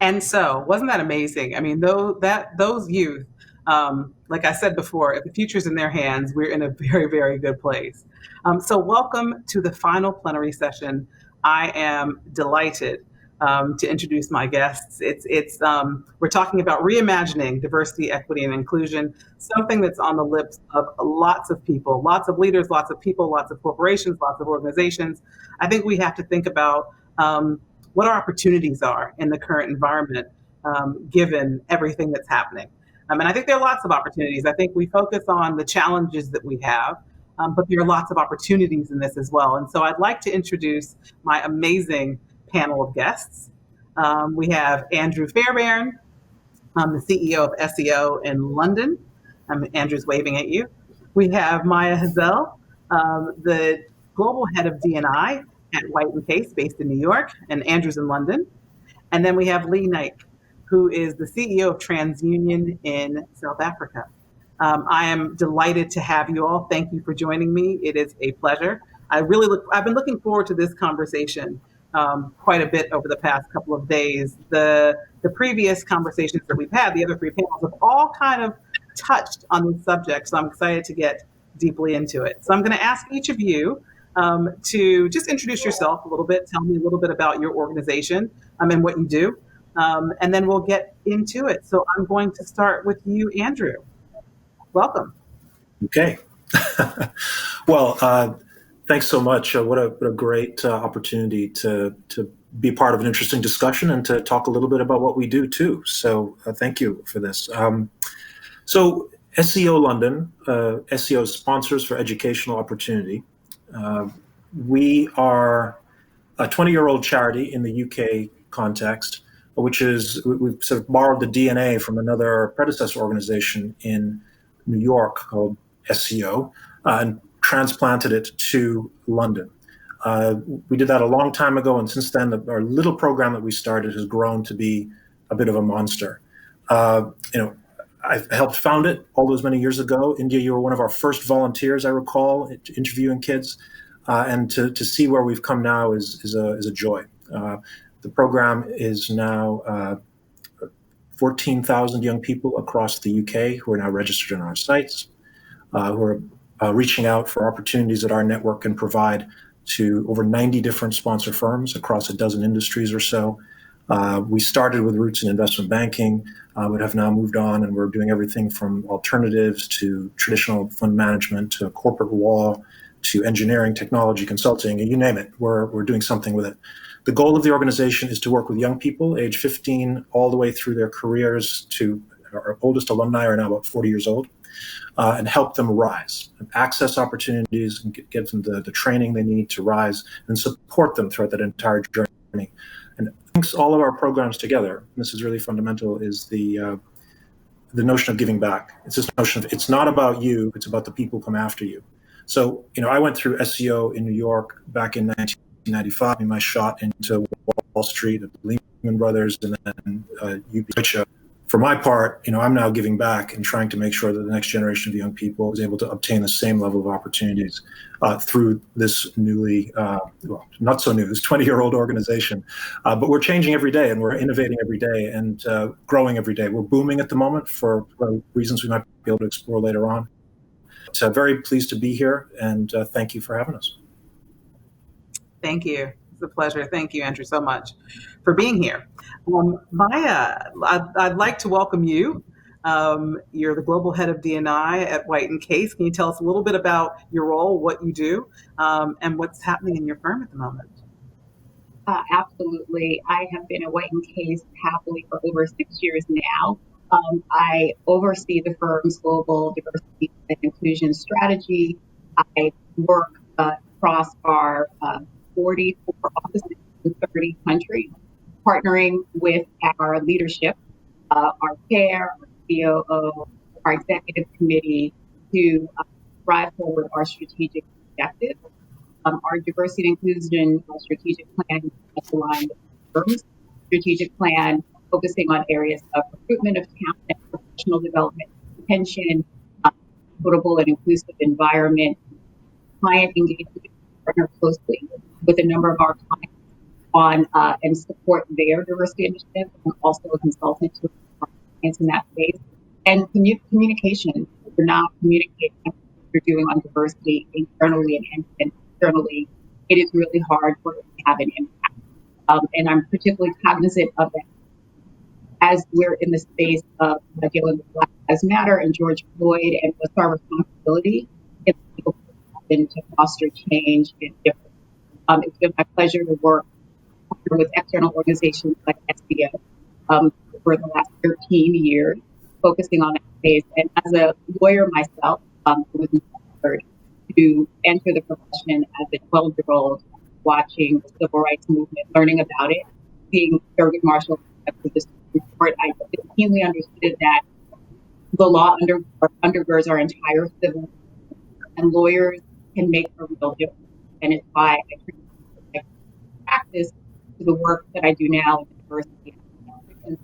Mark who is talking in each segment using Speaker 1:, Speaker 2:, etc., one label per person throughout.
Speaker 1: And so, wasn't that amazing? I mean, those youth, like I said before, if the future's in their hands, we're in a very, very good place. So, welcome to the final plenary session. I am delighted to introduce my guests. We're talking about reimagining diversity, equity, and inclusion, something that's on the lips of lots of people, lots of leaders, lots of people, lots of corporations, lots of organizations. I think we have to think about what our opportunities are in the current environment, given everything that's happening. And I think there are lots of opportunities. I think we focus on the challenges that we have, but there are lots of opportunities in this as well. And so I'd like to introduce my amazing panel of guests. We have Andrew Fairbairn, the CEO of SEO in London. Andrew's waving at you. We have Maja Hazell, the global head of D&I at White & Case, based in New York, and Andrew's in London. And then we have Naik, who is the CEO of Transunion in South Africa. I am delighted to have you all. Thank you for joining me. It is a pleasure. I've been looking forward to this conversation quite a bit over the past couple of days. The previous conversations that we've had, the other three panels, have all kind of touched on this subject, so I'm excited to get deeply into it. So I'm going to ask each of you to just introduce yourself a little bit, tell me a little bit about your organization and what you do, and then we'll get into it. So I'm going to start with you, Andrew. Welcome.
Speaker 2: Okay. Well, thanks so much. What a great opportunity to be part of an interesting discussion and to talk a little bit about what we do too. So thank you for this. So SEO London, SEO sponsors for educational opportunity. We are a 20-year-old charity in the UK context, which is, we've sort of borrowed the DNA from another predecessor organization in New York called SEO and transplanted it to London. We did that a long time ago, and since then, our little program that we started has grown to be a bit of a monster. I helped found it all those many years ago. India, you were one of our first volunteers, I recall, interviewing kids. And to see where we've come now is a joy. The program is now 14,000 young people across the UK who are now registered in our sites, who are reaching out for opportunities that our network can provide to over 90 different sponsor firms across a dozen industries or so. We started with roots in investment banking, but have now moved on, and we're doing everything from alternatives to traditional fund management to corporate law to engineering, technology, consulting, and you name it. We're doing something with it. The goal of the organization is to work with young people, age 15, all the way through their careers to our oldest alumni are now about 40 years old, and help them rise, and access opportunities, and give them the training they need to rise, and support them throughout that entire journey. And links all of our programs together, and this is really fundamental, is the notion of giving back. It's this notion of, it's not about you, it's about the people who come after you. So, I went through SEO in New York back in 1995, my shot into Wall Street at Lehman Brothers and then UBS. For my part, I'm now giving back and trying to make sure that the next generation of young people is able to obtain the same level of opportunities through this newly, not so new, this 20-year-old organization. But we're changing every day, and we're innovating every day and growing every day. We're booming at the moment for reasons we might be able to explore later on. But, very pleased to be here, and thank you for having us.
Speaker 1: Thank you. It's a pleasure. Thank you, Andrew, so much for being here. Maja, I'd like to welcome you. You're the global head of D&I at White & Case. Can you tell us a little bit about your role, what you do, and what's happening in your firm at the moment?
Speaker 3: Absolutely. I have been at White & Case happily for over 6 years now. I oversee the firm's global diversity and inclusion strategy. I work across our 44 offices in 30 countries, partnering with our leadership, our chair, our COO, our executive committee to drive forward our strategic objectives. Our diversity and inclusion strategic plan is aligned with the firm's strategic plan, focusing on areas of recruitment of talent, professional development, retention, equitable and inclusive environment, client engagement, partner closely with a number of our clients on and support their diversity initiative. I'm also a consultant to clients in that space. And communication. If you're not communicating what you're doing on diversity internally and externally, it is really hard for it to have an impact. And I'm particularly cognizant of that as we're in the space of dealing with Black Lives Matter and George Floyd, and what's our responsibility if people to foster change and difference. It's been my pleasure to work with external organizations like SEO for the last 13 years, focusing on that space. And as a lawyer myself, who was inspired to enter the profession as a 12-year-old, watching the civil rights movement, learning about it, seeing Thurgood Marshall for the Supreme Court, I keenly understood that the law undergirds our entire civil system, and lawyers can make a real difference. And it's why I practice to the work that I do now in diversity and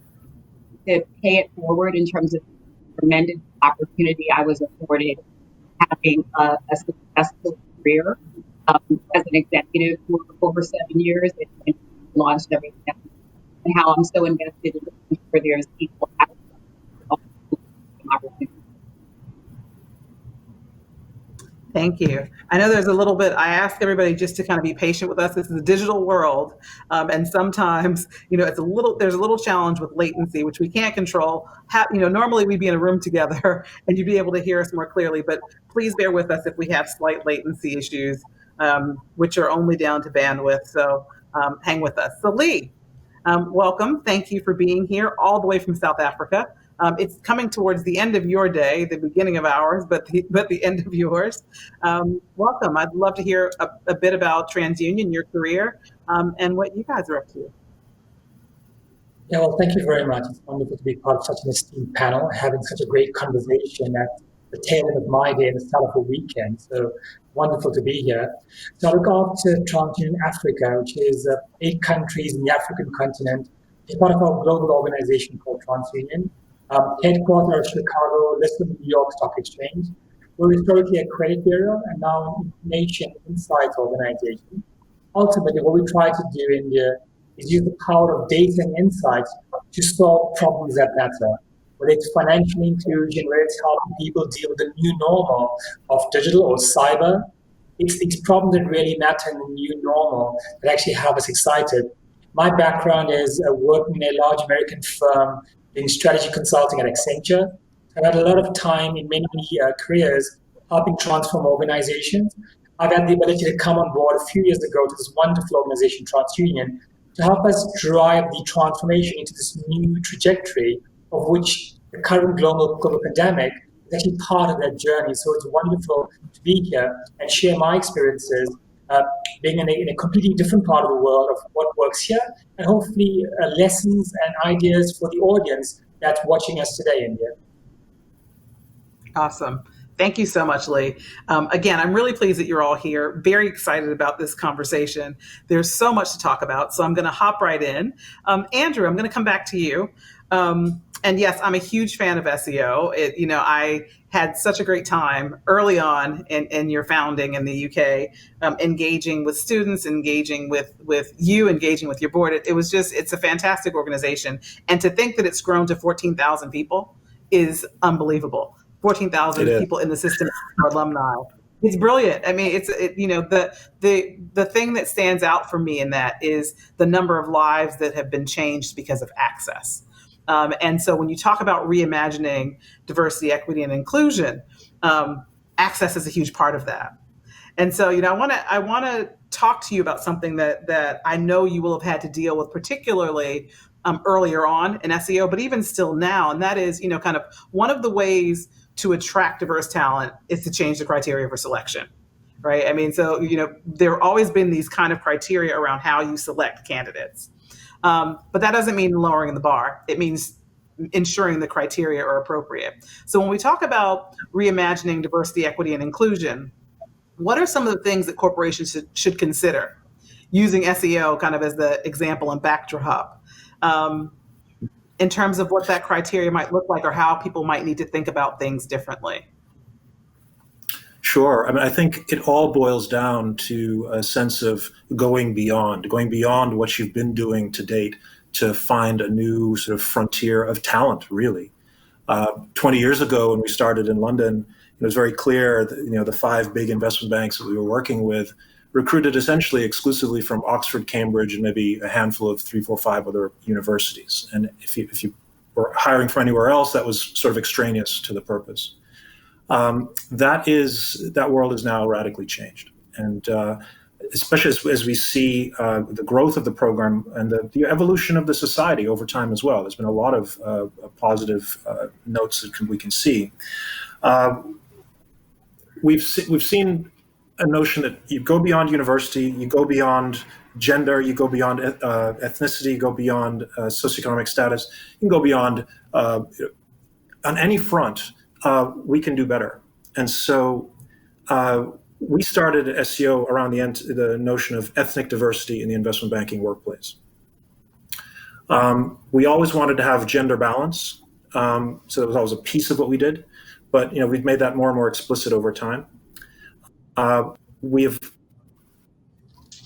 Speaker 3: to pay it forward in terms of the tremendous opportunity I was afforded having a successful career as an executive for over 7 years and launched everything, and how I'm so invested in where there's equal access to opportunity.
Speaker 1: Thank you. I know there's a little bit, I ask everybody just to kind of be patient with us. This is a digital world. And sometimes, there's a little challenge with latency, which we can't control. Normally we'd be in a room together and you'd be able to hear us more clearly, but please bear with us if we have slight latency issues, which are only down to bandwidth. So hang with us. So Lee, welcome. Thank you for being here all the way from South Africa. It's coming towards the end of your day, the beginning of ours, but the end of yours. Welcome. I'd love to hear a bit about Transunion, your career, and what you guys are up to.
Speaker 4: Yeah, well, thank you very much. It's wonderful to be part of such an esteemed panel, having such a great conversation at the tail end of my day and the start of a weekend. So wonderful to be here. So I look after Transunion Africa, which is 8 countries in the African continent. It's part of our global organization called Transunion. Headquartered in Chicago, listed in the New York Stock Exchange. We're historically a credit bureau and now an information insights organization. Ultimately, what we try to do in here is use the power of data and insights to solve problems that matter. Whether it's financial inclusion, whether it's helping people deal with the new normal of digital or cyber, it's these problems that really matter in the new normal that actually have us excited. My background is working in a large American firm in strategy consulting at Accenture. I've had a lot of time in many careers helping transform organizations. I've had the ability to come on board a few years ago to this wonderful organization, TransUnion, to help us drive the transformation into this new trajectory of which the current global pandemic is actually part of that journey. So it's wonderful to be here and share my experiences being in a completely different part of the world of what works here, and hopefully lessons and ideas for the audience that's watching us today, India.
Speaker 1: Awesome. Thank you so much, Lee. Again, I'm really pleased that you're all here. Very excited about this conversation. There's so much to talk about, so I'm going to hop right in. Andrew, I'm going to come back to you. And yes, I'm a huge fan of SEO. I had such a great time early on in your founding in the UK, engaging with students, engaging with you, engaging with your board. It's a fantastic organization. And to think that it's grown to 14,000 people is unbelievable. 14,000 people in the system are alumni. It's brilliant. I mean, the thing that stands out for me in that is the number of lives that have been changed because of access. And so when you talk about reimagining diversity, equity, and inclusion, access is a huge part of that. And so, I want to talk to you about something that I know you will have had to deal with, particularly earlier on in SEO, but even still now. And that is, kind of one of the ways to attract diverse talent is to change the criteria for selection, right? I mean, so, there have always been these kind of criteria around how you select candidates. But that doesn't mean lowering the bar. It means ensuring the criteria are appropriate. So when we talk about reimagining diversity, equity, and inclusion, what are some of the things that corporations should consider using SEO kind of as the example and backdrop in terms of what that criteria might look like or how people might need to think about things differently?
Speaker 2: Sure. I mean, I think it all boils down to a sense of going beyond what you've been doing to date to find a new sort of frontier of talent, really. 20 years ago, when we started in London, it was very clear that, the five big investment banks that we were working with recruited essentially exclusively from Oxford, Cambridge, and maybe a handful of 3, 4, 5 other universities. And if you were hiring from anywhere else, that was sort of extraneous to the purpose. That world is now radically changed, and especially as we see the growth of the program and the evolution of the society over time as well. There's been a lot of positive notes that we can see. We've seen a notion that you go beyond university, you go beyond gender, you go beyond ethnicity, you go beyond socioeconomic status, you can go beyond on any front. We can do better. And so we started at SCO around the notion of ethnic diversity in the investment banking workplace. We always wanted to have gender balance. So that was always a piece of what we did. But we've made that more and more explicit over time. We have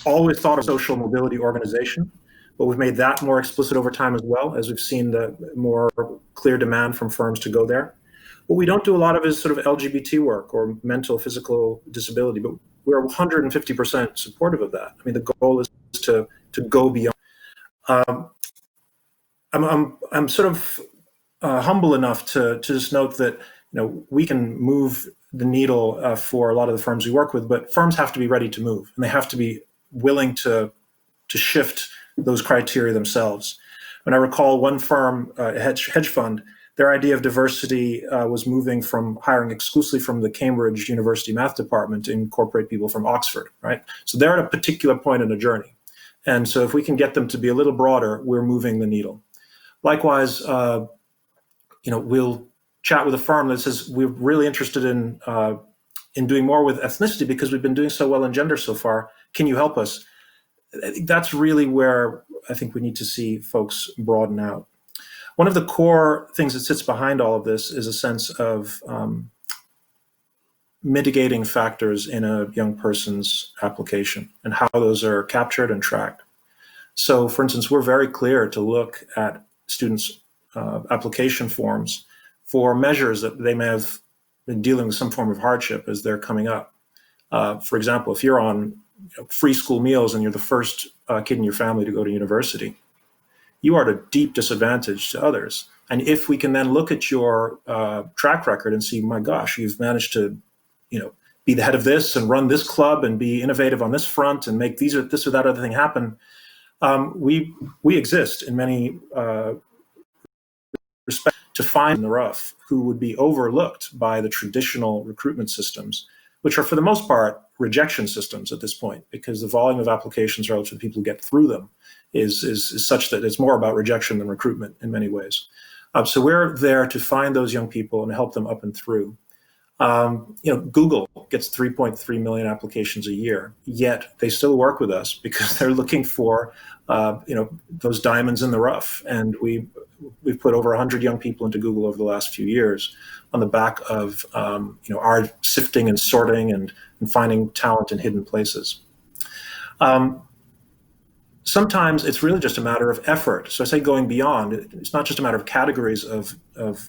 Speaker 2: always thought of social mobility organization, but we've made that more explicit over time as well, as we've seen the more clear demand from firms to go there. What we don't do a lot of is sort of LGBT work or mental, physical disability, but we're 150% supportive of that. I mean, the goal is to go beyond. I'm sort of humble enough to just note that we can move the needle for a lot of the firms we work with, but firms have to be ready to move, and they have to be willing to shift those criteria themselves. When I recall one firm, a hedge fund, their idea of diversity was moving from hiring exclusively from the Cambridge University Math Department to incorporate people from Oxford, right? So they're at a particular point in a journey. And so if we can get them to be a little broader, we're moving the needle. Likewise, we'll chat with a firm that says we're really interested in doing more with ethnicity because we've been doing so well in gender so far. Can you help us? That's really where I think we need to see folks broaden out. One of the core things that sits behind all of this is a sense of mitigating factors in a young person's application and how those are captured and tracked. So, for instance, we're very clear to look at students' application forms for measures that they may have been dealing with some form of hardship as they're coming up. For example, if you're on free school meals and you're the first kid in your family to go to university, you are at a deep disadvantage to others. And if we can then look at your track record and see, my gosh, you've managed to, be the head of this and run this club and be innovative on this front and make this or that other thing happen, we exist in many respects to find in the rough who would be overlooked by the traditional recruitment systems, which are for the most part rejection systems at this point, because the volume of applications relative to people who get through them is such that it's more about rejection than recruitment in many ways. So we're there to find those young people and help them up and through. Google gets 3.3 million applications a year, yet they still work with us because they're looking for, those diamonds in the rough. And we've put over 100 young people into Google over the last few years on the back of, our sifting and sorting and finding talent in hidden places. Sometimes it's really just a matter of effort. So I say going beyond, it's not just a matter of categories of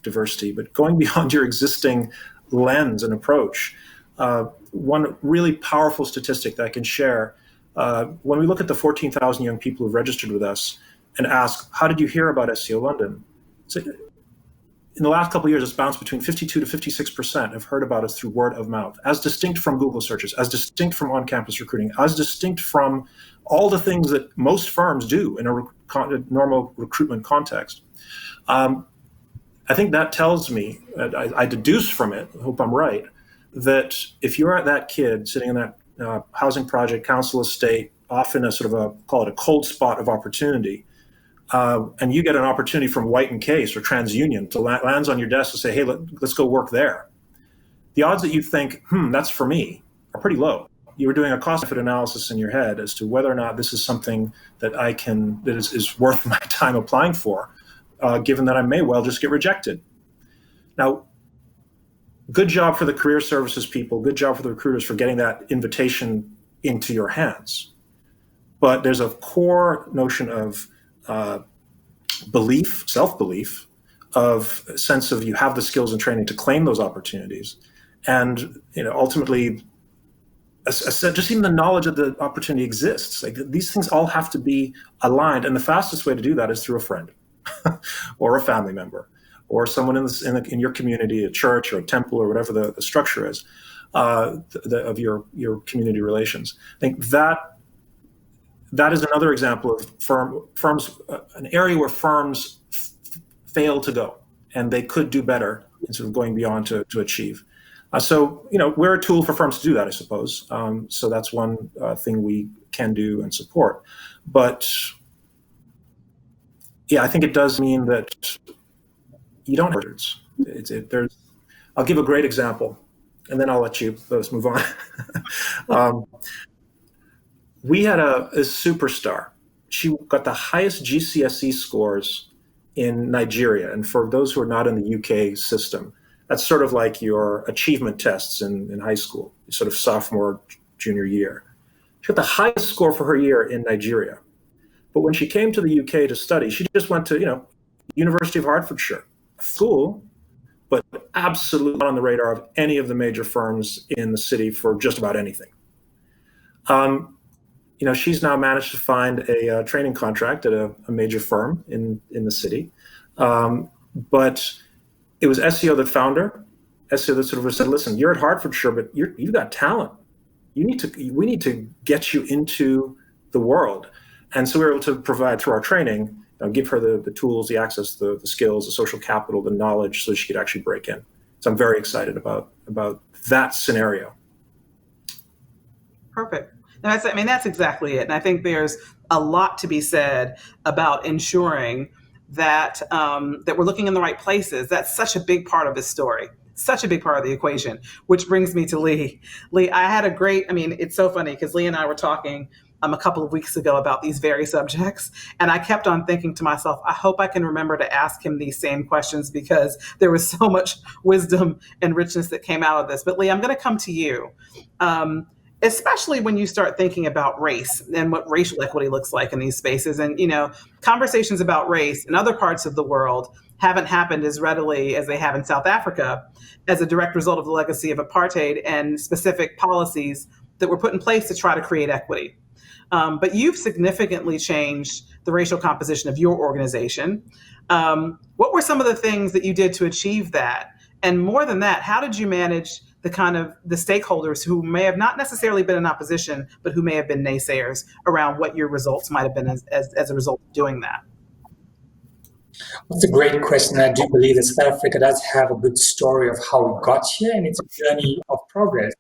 Speaker 2: diversity, but going beyond your existing lens and approach. One really powerful statistic that I can share, when we look at the 14,000 young people who've registered with us and ask, how did you hear about SCO London? So in the last couple of years, it's bounced between 52 to 56% have heard about us through word of mouth, as distinct from Google searches, as distinct from on-campus recruiting, as distinct from all the things that most firms do in a normal recruitment context. I think that tells me, I deduce from it, I hope I'm right, that if you're that kid sitting in that housing project, council estate, often a sort of call it a cold spot of opportunity, and you get an opportunity from White & Case or TransUnion to lands on your desk to say, hey, let's go work there. The odds that you think, that's for me, are pretty low. You were doing a cost-benefit analysis in your head as to whether or not this is something that is worth my time applying for, given that I may well just get rejected. Now, good job for the career services people, good job for the recruiters for getting that invitation into your hands. But there's a core notion of belief, self-belief, of a sense of you have the skills and training to claim those opportunities. And ultimately, just even the knowledge that the opportunity exists. Like, these things all have to be aligned. And the fastest way to do that is through a friend or a family member or someone in your community, a church or a temple or whatever the structure is of your community relations. I think that is another example of firms, an area where firms fail to go, and they could do better instead of going beyond to achieve. So we're a tool for firms to do that, I suppose. So that's one thing we can do and support. But yeah, I think it does mean that you don't have words. I'll give a great example, and then I'll let us move on. We had a superstar. She got the highest GCSE scores in Nigeria. And for those who are not in the UK system, that's sort of like your achievement tests in high school, sort of sophomore, junior year. She got the highest score for her year in Nigeria. But when she came to the UK to study, she just went to, University of Hertfordshire, school, but absolutely not on the radar of any of the major firms in the city for just about anything. She's now managed to find a training contract at a major firm in the city. But it was SEO that found her. SEO that sort of said, listen, you're at Hertfordshire, but you've got talent. We need to get you into the world. And so we were able to provide through our training, give her the tools, the access, the skills, the social capital, the knowledge, so she could actually break in. So I'm very excited about that scenario.
Speaker 1: Perfect. That's exactly it. And I think there's a lot to be said about ensuring that that we're looking in the right places. That's such a big part of this story, such a big part of the equation, which brings me to Lee. Lee, I had it's so funny because Lee and I were talking a couple of weeks ago about these very subjects. And I kept on thinking to myself, I hope I can remember to ask him these same questions because there was so much wisdom and richness that came out of this. But Lee, I'm going to come to you. Especially when you start thinking about race and what racial equity looks like in these spaces. And, conversations about race in other parts of the world haven't happened as readily as they have in South Africa as a direct result of the legacy of apartheid and specific policies that were put in place to try to create equity. But you've significantly changed the racial composition of your organization. What were some of the things that you did to achieve that? And more than that, how did you manage the stakeholders who may have not necessarily been in opposition, but who may have been naysayers around what your results might have been as a result of doing that?
Speaker 4: That's a great question. I do believe that South Africa does have a good story of how we got here, and it's a journey of progress.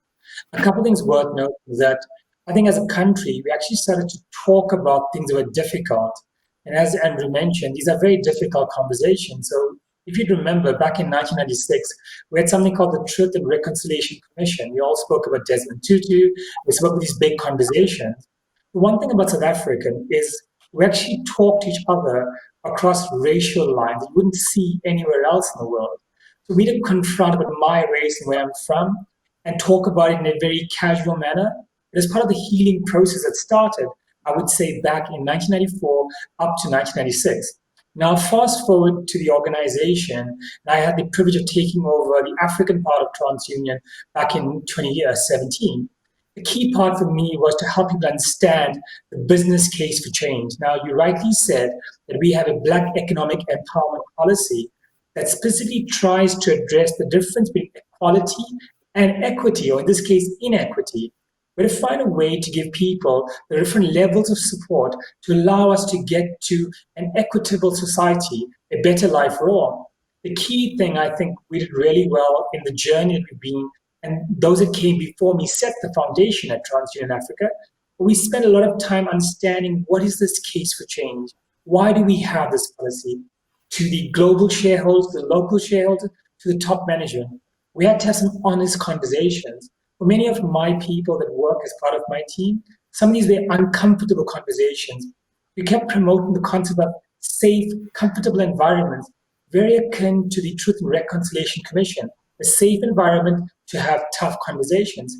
Speaker 4: A couple of things worth noting is that I think as a country, we actually started to talk about things that were difficult. And as Andrew mentioned, these are very difficult conversations. So if you remember, back in 1996, we had something called the Truth and Reconciliation Commission. We all spoke about Desmond Tutu. We spoke about these big conversations. The one thing about South Africa is we actually talk to each other across racial lines that you wouldn't see anywhere else in the world. So we didn't confront about my race and where I'm from and talk about it in a very casual manner. It is part of the healing process that started, I would say, back in 1994 up to 1996. Now, fast forward to the organization, and I had the privilege of taking over the African part of Transunion back in 2017. The key part for me was to help people understand the business case for change. Now, you rightly said that we have a Black economic empowerment policy that specifically tries to address the difference between equality and equity, or in this case, inequity. But to find a way to give people the different levels of support to allow us to get to an equitable society, a better life for all. The key thing I think we did really well in the journey that we've been, and those that came before me set the foundation at Transunion Africa, we spent a lot of time understanding what is this case for change? Why do we have this policy? To the global shareholders, the local shareholders, to the top management. We had to have some honest conversations. For many of my people that work as part of my team, some of these were uncomfortable conversations. We kept promoting the concept of safe, comfortable environments, very akin to the Truth and Reconciliation Commission. a safe environment to have tough conversations.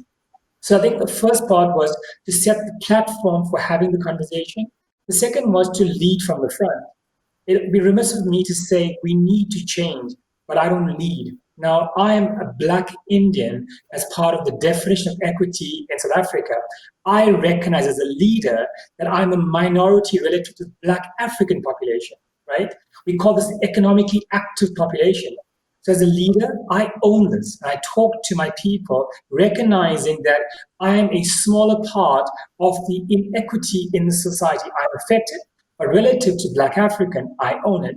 Speaker 4: So I think the first part was to set the platform for having the conversation. The second was to lead from the front. It would be remiss of me to say we need to change, but I don't lead. Now, I am a Black Indian as part of the definition of equity in South Africa. I recognize as a leader that I'm a minority relative to the Black African population, right? We call this the economically active population. So as a leader, I own this. And I talk to my people, recognizing that I am a smaller part of the inequity in the society. I'm affected, but relative to Black African, I own it.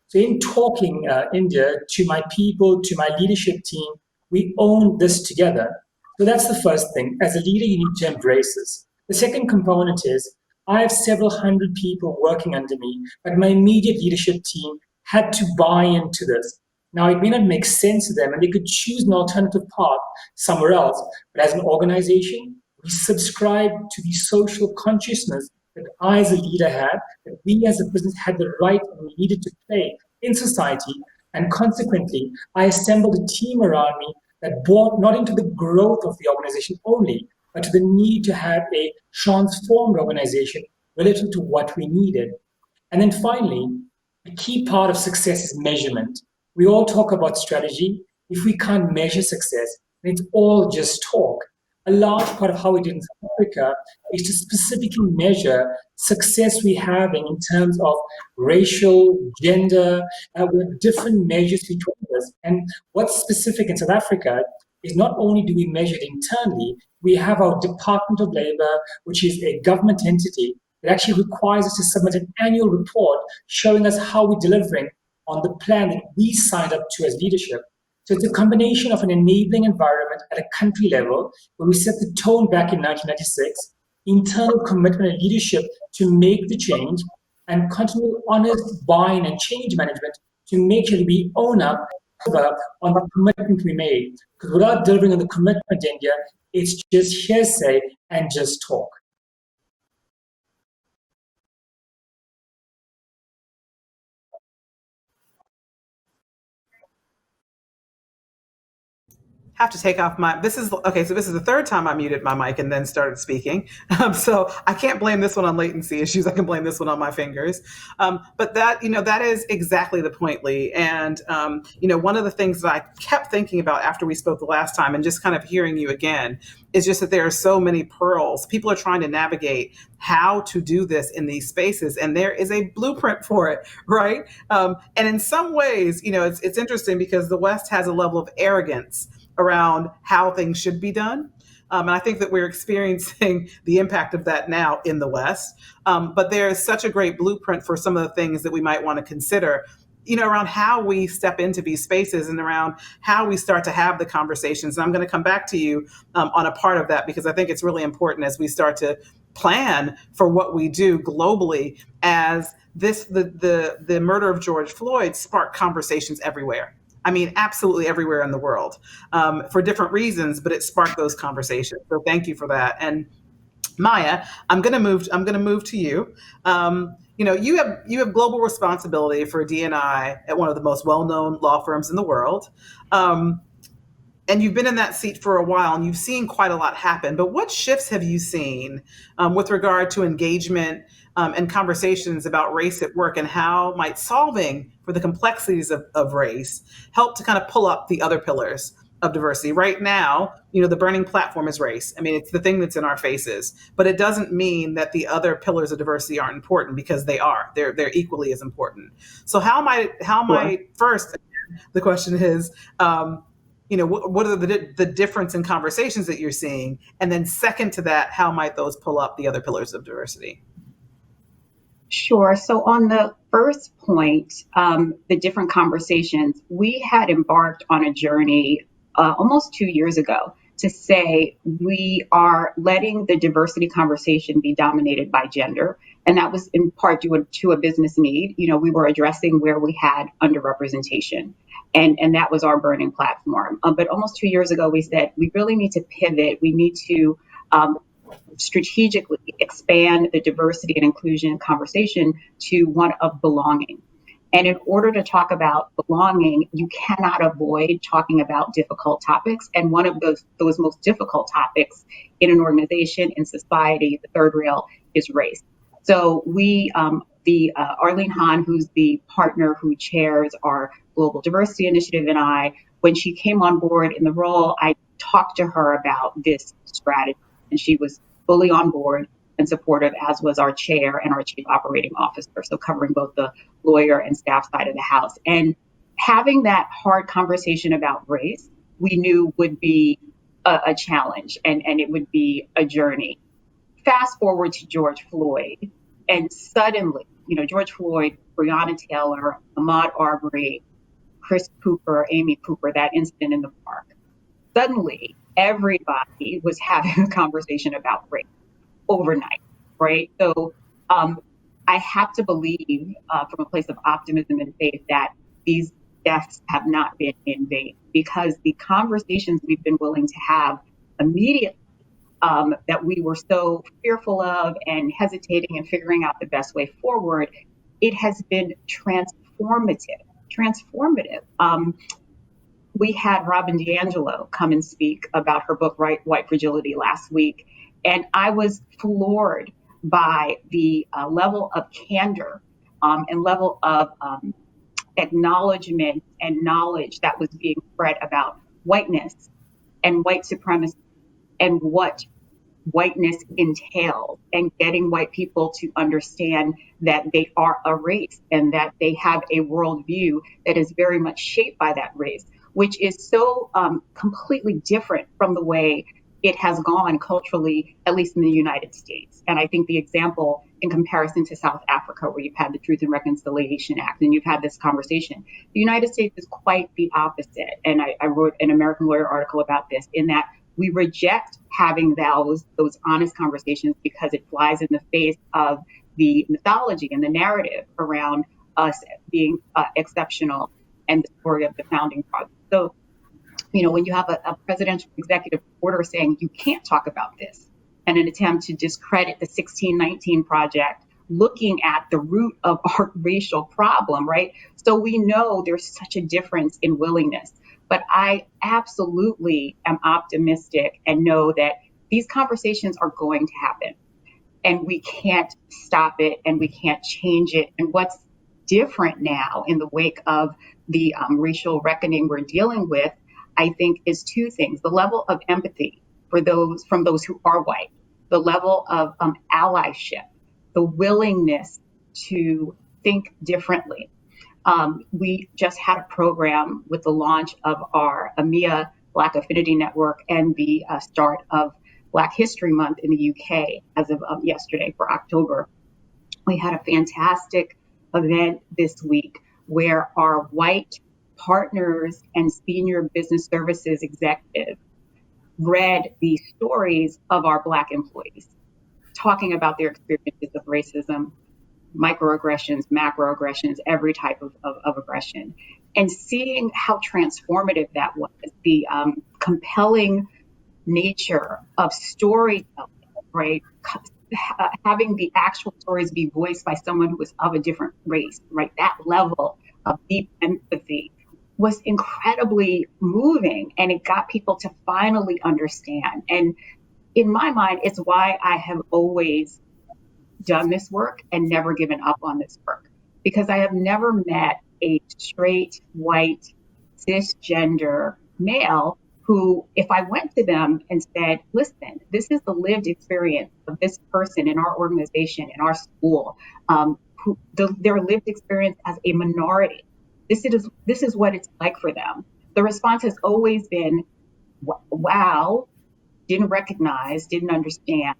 Speaker 4: So in talking, India, to my people, to my leadership team, we own this together. So that's the first thing. As a leader, you need to embrace this. The second component is I have several hundred people working under me, but my immediate leadership team had to buy into this. Now, it may not make sense to them, and they could choose an alternative path somewhere else. But as an organization, we subscribe to the social consciousness that I, as a leader, had, that we as a business had the right and we needed to play in society. And consequently, I assembled a team around me that bought not into the growth of the organization only, but to the need to have a transformed organization relative to what we needed. And then finally, a key part of success is measurement. We all talk about strategy. If we can't measure success, then it's all just talk. A large part of how we did in South Africa is to specifically measure success we're having in terms of racial, gender, with different measures between us. And what's specific in South Africa is not only do we measure it internally, we have our Department of Labor, which is a government entity that actually requires us to submit an annual report showing us how we're delivering on the plan that we signed up to as leadership. So it's a combination of an enabling environment at a country level, where we set the tone back in 1996, internal commitment and leadership to make the change, and continual honest buy-in and change management to make sure that we own up on the commitment we made. Because without delivering on the commitment, India, it's just hearsay and just talk.
Speaker 1: Have to take off my, this is okay, so this is the third time I muted my mic and then started speaking. So I can't blame this one on latency issues. I can blame this one on my fingers. But that, that is exactly the point, Lee. And one of the things that I kept thinking about after we spoke the last time, and just kind of hearing you again, is just that there are so many pearls. People are trying to navigate how to do this in these spaces, and there is a blueprint for it, right? And in some ways, it's interesting because the West has a level of arrogance around how things should be done. And I think that we're experiencing the impact of that now in the West. But there is such a great blueprint for some of the things that we might want to consider, around how we step into these spaces and around how we start to have the conversations. And I'm going to come back to you on a part of that, because I think it's really important as we start to plan for what we do globally, as the murder of George Floyd sparked conversations everywhere. I mean, absolutely everywhere in the world, for different reasons, but it sparked those conversations. So thank you for that. And Maja, I'm going to move to you. You have global responsibility for D&I at one of the most well-known law firms in the world. And you've been in that seat for a while, and you've seen quite a lot happen. But what shifts have you seen with regard to engagement and conversations about race at work, and how might solving for the complexities of race help to kind of pull up the other pillars of diversity? Right now, the burning platform is race. I mean, it's the thing that's in our faces, but it doesn't mean that the other pillars of diversity aren't important, because they are. They're equally as important. So how might first, the question is, what are the difference in conversations that you're seeing? And then second to that, how might those pull up the other pillars of diversity?
Speaker 3: Sure. So on the first point, the different conversations, we had embarked on a journey almost 2 years ago to say we are letting the diversity conversation be dominated by gender. And that was in part due to a business need. We were addressing where we had underrepresentation. And that was our burning platform. But almost 2 years ago, we said we really need to pivot. We need to strategically expand the diversity and inclusion conversation to one of belonging. And in order to talk about belonging, you cannot avoid talking about difficult topics. And one of those most difficult topics in an organization, in society, the third rail, is race. So Arlene Hahn, who's the partner who chairs our Global Diversity Initiative, and I, when she came on board in the role, I talked to her about this strategy, and she was fully on board and supportive, as was our chair and our chief operating officer, so covering both the lawyer and staff side of the house. And having that hard conversation about race, we knew would be a challenge, and it would be a journey. Fast forward to George Floyd, and suddenly, George Floyd, Breonna Taylor, Ahmaud Arbery, Chris Cooper, Amy Cooper, that incident in the park. Suddenly, everybody was having a conversation about race overnight, right? So I have to believe from a place of optimism and faith that these deaths have not been in vain, because the conversations we've been willing to have immediately that we were so fearful of and hesitating and figuring out the best way forward, it has been transformative. We had Robin DiAngelo come and speak about her book, White Fragility, last week. And I was floored by the level of candor and level of acknowledgement and knowledge that was being spread about whiteness and white supremacy and what whiteness entails, and getting white people to understand that they are a race and that they have a worldview that is very much shaped by that race, which is so completely different from the way it has gone culturally, at least in the United States. And I think the example in comparison to South Africa, where you've had the Truth and Reconciliation Act and you've had this conversation, the United States is quite the opposite. And I wrote an American Lawyer article about this, in that we reject having those honest conversations because it flies in the face of the mythology and the narrative around us being exceptional and the story of the founding fathers. So, when you have a presidential executive order saying you can't talk about this, and an attempt to discredit the 1619 Project, looking at the root of our racial problem, right? So we know there's such a difference in willingness. But I absolutely am optimistic and know that these conversations are going to happen, and we can't stop it and we can't change it. And what's different now in the wake of the racial reckoning we're dealing with, I think, is two things: the level of empathy from those who are white, the level of allyship, the willingness to think differently. We just had a program with the launch of our EMEA Black Affinity Network and the start of Black History Month in the UK as of yesterday for October. We had a fantastic event this week where our white partners and senior business services executives read the stories of our Black employees, talking about their experiences of racism, microaggressions, macroaggressions, every type of aggression, and seeing how transformative that was, the compelling nature of storytelling, right? Having the actual stories be voiced by someone who was of a different race, right? That level of deep empathy was incredibly moving, and it got people to finally understand. And in my mind, it's why I have always done this work and never given up on this work, because I have never met a straight, white, cisgender male who, if I went to them and said, listen, this is the lived experience of this person in our organization, in our school, their lived experience as a minority. This is what it's like for them. The response has always been, wow, didn't recognize, didn't understand.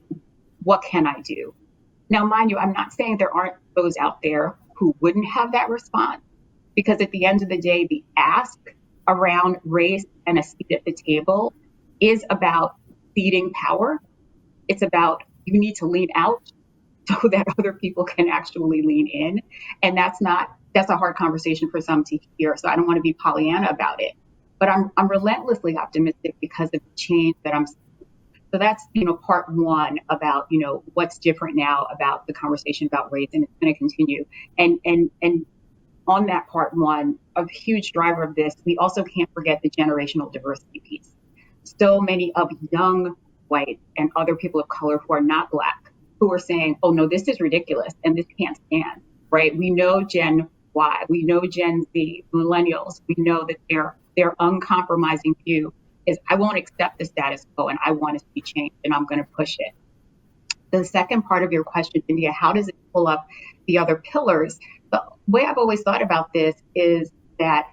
Speaker 3: What can I do? Now, mind you, I'm not saying there aren't those out there who wouldn't have that response, because at the end of the day, the ask around race and a seat at the table is about ceding power. It's about, you need to lean out so that other people can actually lean in. And that's a hard conversation for some to hear. So I don't want to be Pollyanna about it, but I'm relentlessly optimistic because of the change that I'm seeing. So that's, part one about, what's different now about the conversation about race, and it's going to continue. And on that part one, a huge driver of this, we also can't forget the generational diversity piece. So many of young whites and other people of color who are not Black, who are saying, oh no, this is ridiculous and this can't stand, right? We know Gen Y, we know Gen Z, millennials, we know that their uncompromising view is, I won't accept the status quo and I want to see change and I'm going to push it. The second part of your question, India, how does it pull up the other pillars? The way I've always thought about this is that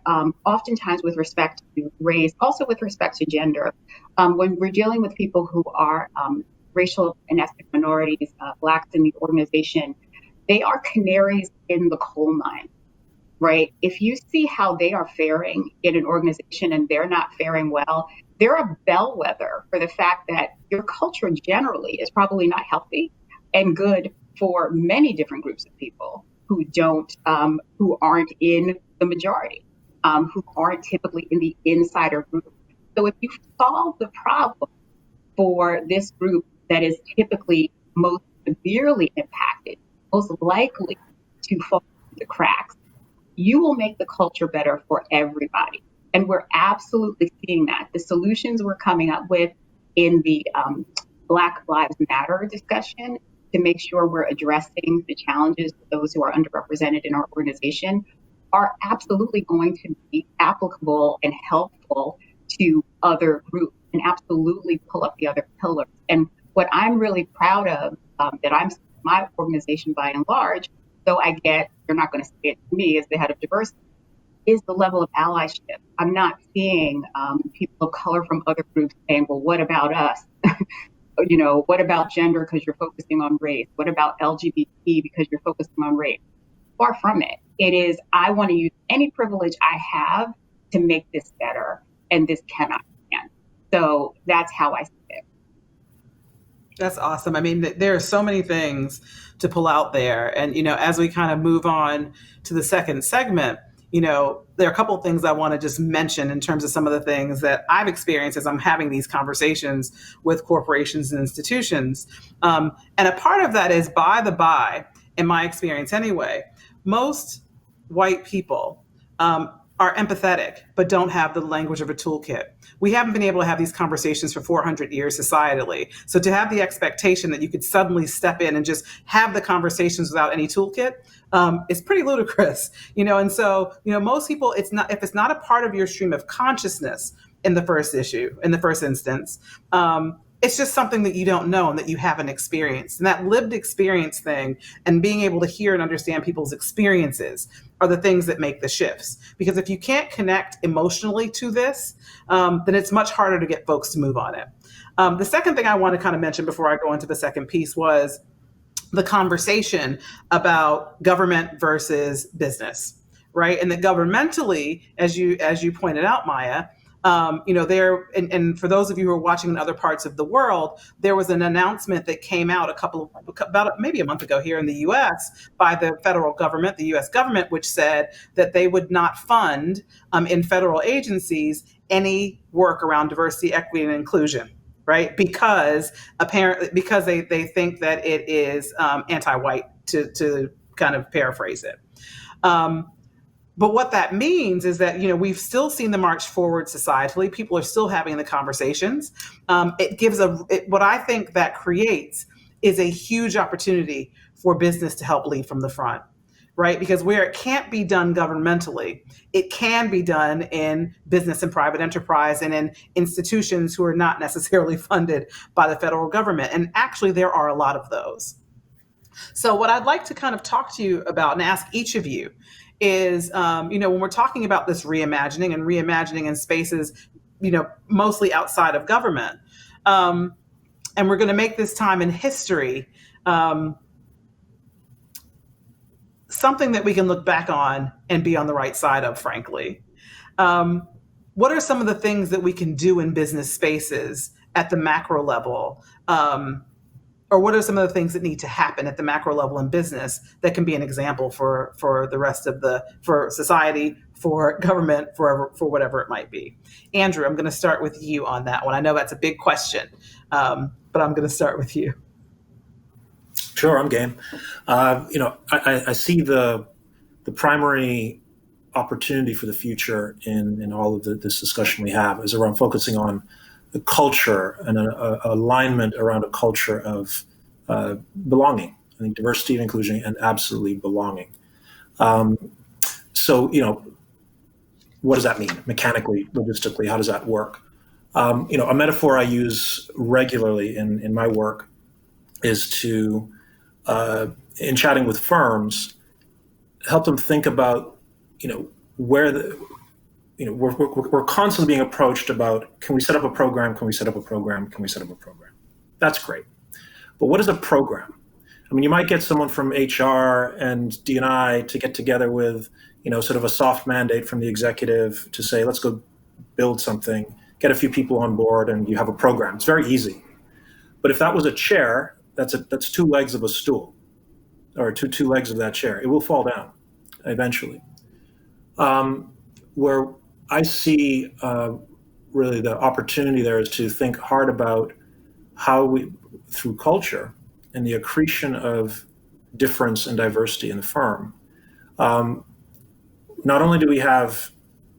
Speaker 3: oftentimes with respect to race, also with respect to gender, when we're dealing with people who are racial and ethnic minorities, Blacks in the organization, they are canaries in the coal mine, right? If you see how they are faring in an organization and they're not faring well, they're a bellwether for the fact that your culture generally is probably not healthy and good for many different groups of people who aren't in the majority, who aren't typically in the insider group. So if you solve the problem for this group that is typically most severely impacted, most likely to fall through the cracks, you will make the culture better for everybody. And we're absolutely seeing that. The solutions we're coming up with in the Black Lives Matter discussion to make sure we're addressing the challenges of those who are underrepresented in our organization are absolutely going to be applicable and helpful to other groups and absolutely pull up the other pillars. And what I'm really proud of, that I'm my organization by and large, though I get, you're not going to say it to me as the head of diversity, is the level of allyship. I'm not seeing people of color from other groups saying, well, what about us? What about gender because you're focusing on race? What about LGBT because you're focusing on race? Far from it. It is, I want to use any privilege I have to make this better, and this cannot stand. So that's how I see it.
Speaker 1: That's awesome. I mean, there are so many things to pull out there. And, as we kind of move on to the second segment, there are a couple of things I want to just mention in terms of some of the things that I've experienced as I'm having these conversations with corporations and institutions. And a part of that is, by the by, in my experience anyway, most white people are empathetic, but don't have the language of a toolkit. We haven't been able to have these conversations for 400 years societally. So to have the expectation that you could suddenly step in and just have the conversations without any toolkit is pretty ludicrous, And so, most people, if it's not a part of your stream of consciousness in the first instance, it's just something that you don't know and that you haven't experienced. And that lived experience thing and being able to hear and understand people's experiences are the things that make the shifts. Because if you can't connect emotionally to this, then it's much harder to get folks to move on it. The second thing I want to kind of mention before I go into the second piece was the conversation about government versus business, right? And that governmentally, as you pointed out, Maja, and for those of you who are watching in other parts of the world, there was an announcement that came out about maybe a month ago here in the U.S. by the federal government, the U.S. government, which said that they would not fund in federal agencies any work around diversity, equity, and inclusion, right? Because they think that it is anti-white, to kind of paraphrase it. But what that means is that, we've still seen the march forward societally. People are still having the conversations. It gives what I think that creates is a huge opportunity for business to help lead from the front, right? Because where it can't be done governmentally, it can be done in business and private enterprise and in institutions who are not necessarily funded by the federal government. And actually, there are a lot of those. So what I'd like to kind of talk to you about and ask each of you is, when we're talking about this reimagining in spaces, mostly outside of government, and we're going to make this time in history something that we can look back on and be on the right side of, frankly. What are some of the things that we can do in business spaces at the macro level? Or what are some of the things that need to happen at the macro level in business that can be an example for the rest of for society, for government, for whatever it might be? Andrew, I'm going to start with you on that one. I know that's a big question, but I'm going to start with you.
Speaker 2: Sure, I'm game. I see the primary opportunity for the future in all of this discussion we have is around focusing on the culture and a alignment around a culture of belonging. I think diversity and inclusion and absolutely belonging. So, what does that mean mechanically, logistically? How does that work? A metaphor I use regularly in my work is to, in chatting with firms, help them think about, where we're constantly being approached about, can we set up a program? Can we set up a program? Can we set up a program? That's great. But what is a program? I mean, you might get someone from HR and D&I to get together with, sort of a soft mandate from the executive to say, let's go build something, get a few people on board, and you have a program. It's very easy. But if that was a chair, that's two legs of a stool, or two legs of that chair. It will fall down eventually. Where I see really the opportunity there is to think hard about how we, through culture and the accretion of difference and diversity in the firm, not only do we have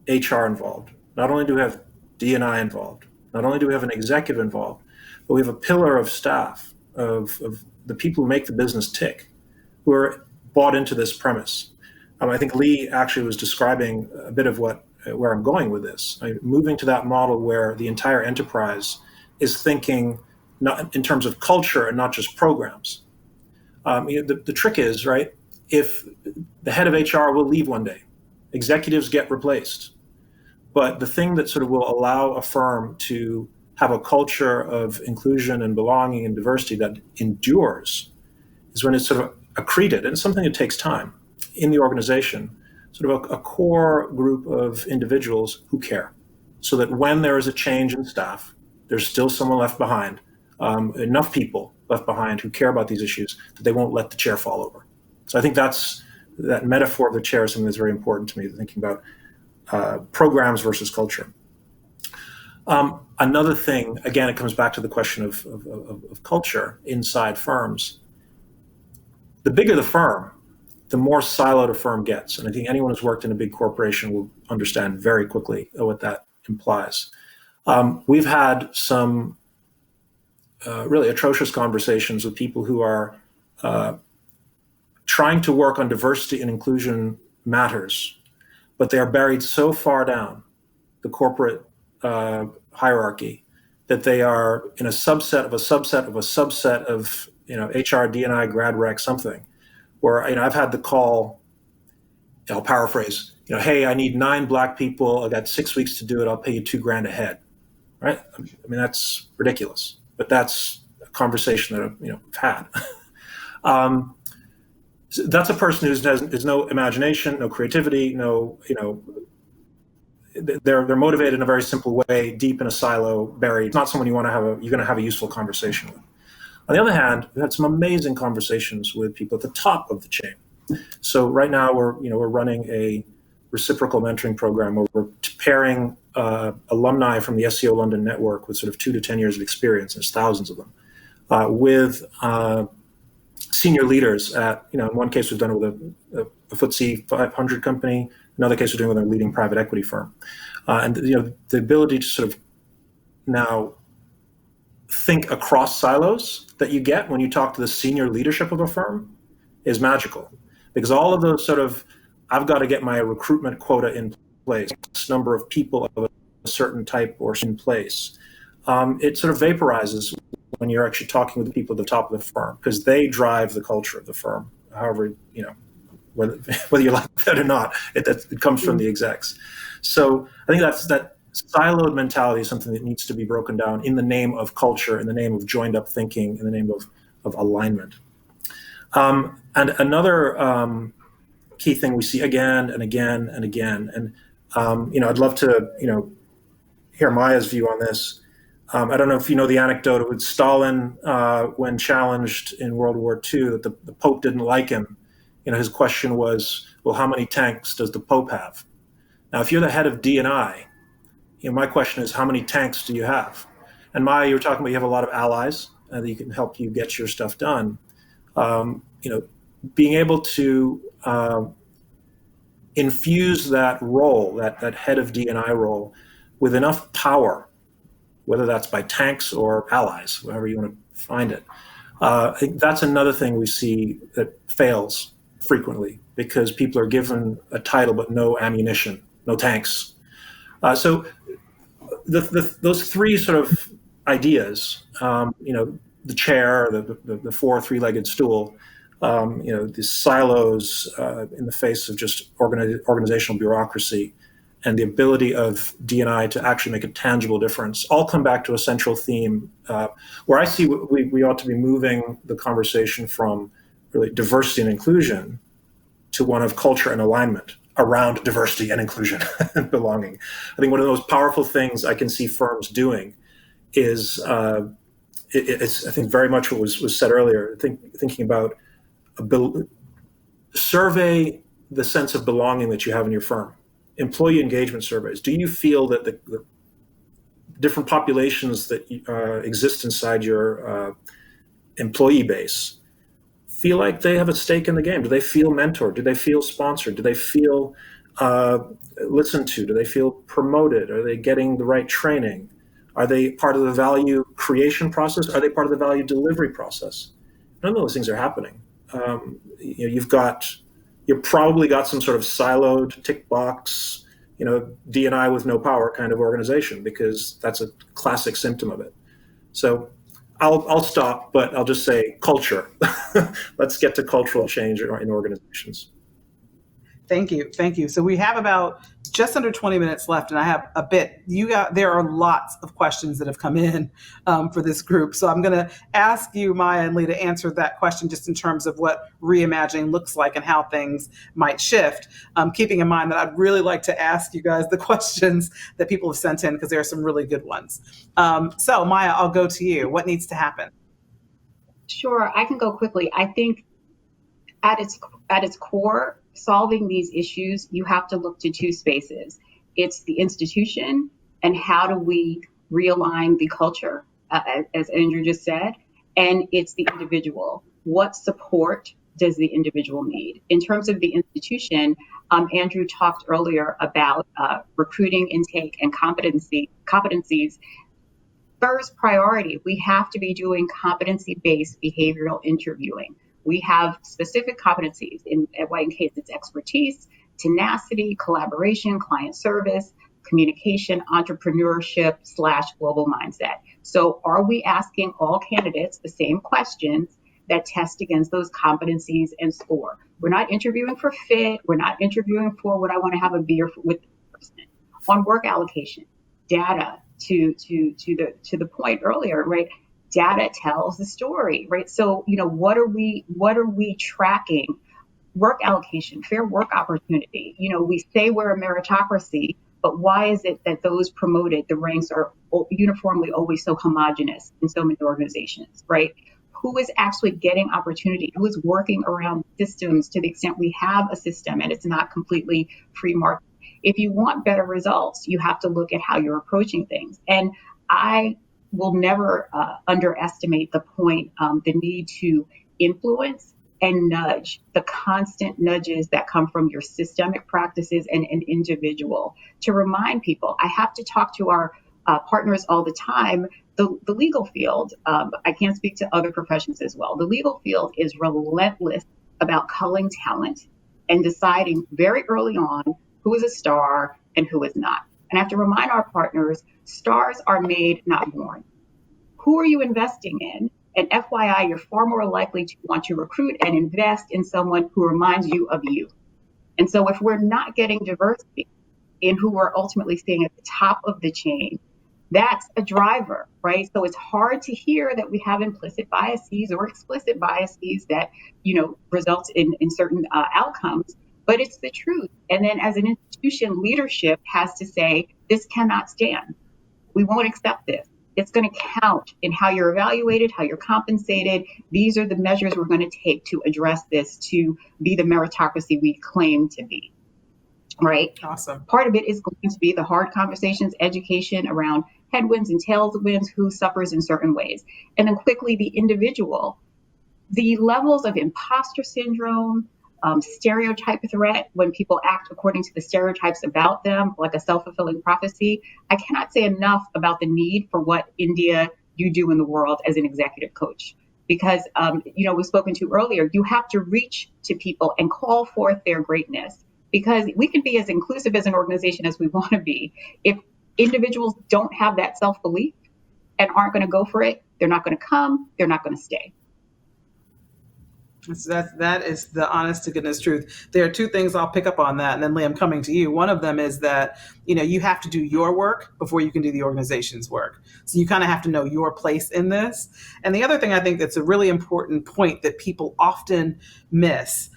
Speaker 2: HR involved, not only do we have D&I involved, not only do we have an executive involved, but we have a pillar of staff, of the people who make the business tick, who are bought into this premise. I think Lee actually was describing a bit of where I'm going with this. Moving to that model where the entire enterprise is thinking not in terms of culture and not just programs. The trick is, right, if the head of HR will leave one day, executives get replaced. But the thing that sort of will allow a firm to have a culture of inclusion and belonging and diversity that endures is when it's sort of accreted, and it's something that takes time in the organization, sort of a core group of individuals who care, so that when there is a change in staff, there's still someone left behind, enough people left behind who care about these issues that they won't let the chair fall over. So I think that metaphor of the chair is something that's very important to me, thinking about programs versus culture. Another thing, again, it comes back to the question of culture inside firms. The bigger the firm, the more siloed a firm gets. And I think anyone who's worked in a big corporation will understand very quickly what that implies. We've had some really atrocious conversations with people who are trying to work on diversity and inclusion matters, but they are buried so far down the corporate hierarchy that they are in a subset of a subset of a subset of HR, D&I, grad rec, something, where I've had the call, I'll paraphrase, hey, I need 9 black people, I got 6 weeks to do it, I'll pay you $2,000 a head, right? I mean, that's ridiculous, but that's a conversation that I've had. That's a person who has no imagination, no creativity, they're motivated in a very simple way, deep in a silo, buried. Not someone you're going to have a useful conversation with. On the other hand, we've had some amazing conversations with people at the top of the chain. So right now we're running a reciprocal mentoring program where we're pairing alumni from the SEO London network with sort of 2 to 10 years of experience, there's thousands of them, with senior leaders at, in one case we've done it with a FTSE 500 company, another case we're doing with a leading private equity firm. And the ability to sort of now think across silos that you get when you talk to the senior leadership of a firm is magical, because all of those sort of, I've got to get my recruitment quota in place, number of people of a certain type or in place, it sort of vaporizes when you're actually talking with the people at the top of the firm, because they drive the culture of the firm. However, whether you like that or not, it comes from the execs. So I think that siloed mentality is something that needs to be broken down in the name of culture, in the name of joined up thinking, in the name of alignment. And another key thing we see again and again and again, and I'd love to hear Maja's view on this. I don't know if you know the anecdote with Stalin when challenged in World War II that the Pope didn't like him. His question was, well, how many tanks does the Pope have? Now, if you're the head of D&I, my question is, how many tanks do you have? And Maja, you were talking about you have a lot of allies that you can help you get your stuff done. Being able to infuse that role, that head of D&I role, with enough power, whether that's by tanks or allies, however you want to find it. I think that's another thing we see that fails frequently, because people are given a title but no ammunition, no tanks. So those three sort of ideas, the chair, the three-legged stool, these silos in the face of just organizational bureaucracy, and the ability of D&I to actually make a tangible difference, all come back to a central theme where I see we ought to be moving the conversation from really diversity and inclusion to one of culture and alignment around diversity and inclusion and belonging. I think one of the most powerful things I can see firms doing is, it's I think very much what was said earlier, thinking about survey the sense of belonging that you have in your firm. Employee engagement surveys. Do you feel that the different populations that exist inside your employee base feel like they have a stake in the game? Do they feel mentored? Do they feel sponsored? Do they feel listened to? Do they feel promoted? Are they getting the right training? Are they part of the value creation process? Are they part of the value delivery process? None of those things are happening. You've probably got some sort of siloed tick box, D&I with no power kind of organization, because that's a classic symptom of it. So I'll stop, but I'll just say culture. Let's get to cultural change in organizations.
Speaker 1: Thank you. So we have about just under 20 minutes left, and I have a bit. There are lots of questions that have come in for this group. So I'm going to ask you, Maja and Lee, to answer that question just in terms of what reimagining looks like and how things might shift. Keeping in mind that I'd really like to ask you guys the questions that people have sent in, because there are some really good ones. So Maja, I'll go to you. What needs to happen?
Speaker 3: Sure, I can go quickly. I think at its core, solving these issues, you have to look to two spaces. It's the institution, and how do we realign the culture, as Andrew just said, and it's the individual. What support does the individual need? In terms of the institution, Andrew talked earlier about recruiting, intake, and competencies. First priority, we have to be doing competency-based behavioral interviewing. We have specific competencies in case it's expertise, tenacity, collaboration, client service, communication, entrepreneurship / global mindset. So are we asking all candidates the same questions that test against those competencies and score? We're not interviewing for fit. We're not interviewing for what I want to have a beer with the person. On work allocation, data to the point earlier, right? Data tells the story, right? So, what are we tracking? Work allocation, fair work opportunity. We say we're a meritocracy, but why is it that those promoted, the ranks are uniformly always so homogenous in so many organizations, right? Who is actually getting opportunity? Who is working around systems to the extent we have a system and it's not completely free market? If you want better results, you have to look at how you're approaching things. And I will never underestimate the point, the need to influence and nudge, the constant nudges that come from your systemic practices and an individual. To remind people, I have to talk to our partners all the time. The legal field, I can't speak to other professions as well. The legal field is relentless about culling talent and deciding very early on who is a star and who is not. And I have to remind our partners, stars are made, not born. Who are you investing in? And FYI, you're far more likely to want to recruit and invest in someone who reminds you of you. And so if we're not getting diversity in who we're ultimately seeing at the top of the chain, that's a driver, right? So it's hard to hear that we have implicit biases or explicit biases that, result in certain outcomes, but it's the truth. And then as an institution, leadership has to say, this cannot stand. We won't accept this. It's going to count in how you're evaluated, how you're compensated. These are the measures we're going to take to address this, to be the meritocracy we claim to be. Right?
Speaker 1: Awesome.
Speaker 3: Part of it is going to be the hard conversations, education around headwinds and tailwinds, who suffers in certain ways. And then quickly, the individual, the levels of imposter syndrome, stereotype threat when people act according to the stereotypes about them, like a self-fulfilling prophecy. I cannot say enough about the need for what India you do in the world as an executive coach. Because, was spoken to earlier, you have to reach to people and call forth their greatness. Because we can be as inclusive as an organization as we want to be. If individuals don't have that self-belief and aren't going to go for it, they're not going to come, they're not going to stay.
Speaker 1: That is the honest to goodness truth. There are two things I'll pick up on that, and then Liam, coming to you. One of them is that you have to do your work before you can do the organization's work. So you kind of have to know your place in this. And the other thing I think that's a really important point that people often miss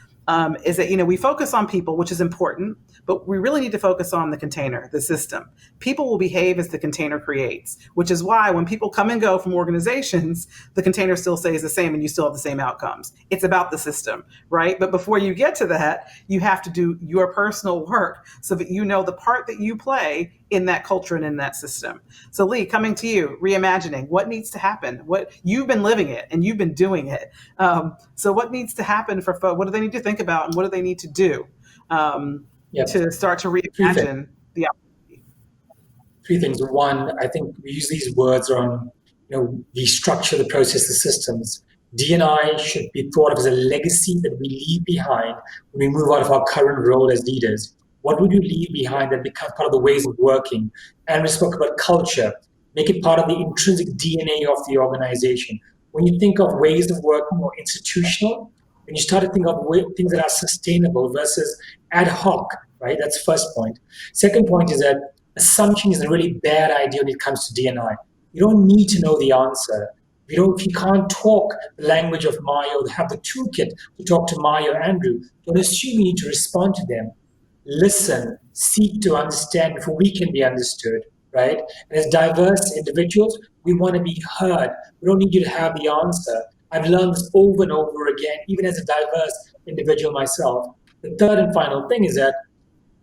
Speaker 1: is that we focus on people, which is important, but we really need to focus on the container, the system. People will behave as the container creates, which is why when people come and go from organizations, the container still stays the same and you still have the same outcomes. It's about the system, right? But before you get to that, you have to do your personal work so that you know the part that you play in that culture and in that system. So Lee, coming to you, reimagining, what needs to happen? What you've been living it and you've been doing it. So what needs to happen for folks? What do they need to think about and what do they need to do to start to reimagine the opportunity?
Speaker 4: Three things. One, I think we use these words on, the structure, the process, the systems. D&I should be thought of as a legacy that we leave behind when we move out of our current role as leaders. What would you leave behind that becomes part of the ways of working? And we spoke about culture. Make it part of the intrinsic DNA of the organization. When you think of ways of working or institutional, when you start to think of things that are sustainable versus ad hoc, right? That's first point. Second point is that assumption is a really bad idea when it comes to D&I. You don't need to know the answer. If you can't talk the language of Maja or have the toolkit to talk to Maja or Andrew, don't assume you need to respond to them. Listen, seek to understand before we can be understood, right? And as diverse individuals, we want to be heard. We don't need you to have the answer. I've learned this over and over again, even as a diverse individual myself. The third and final thing is that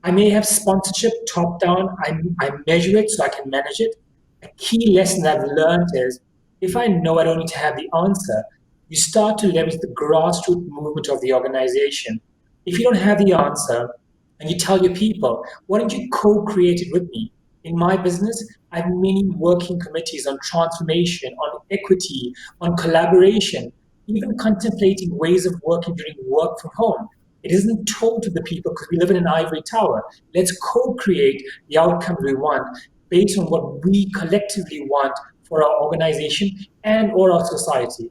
Speaker 4: I may have sponsorship top down. I measure it so I can manage it. A key lesson I've learned is if I know I don't need to have the answer, you start to leverage the grassroots movement of the organization. If you don't have the answer, and you tell your people, why don't you co-create it with me? In my business, I have many working committees on transformation, on equity, on collaboration, even contemplating ways of working during work from home. It isn't told to the people because we live in an ivory tower. Let's co-create the outcomes we want based on what we collectively want for our organization and or our society.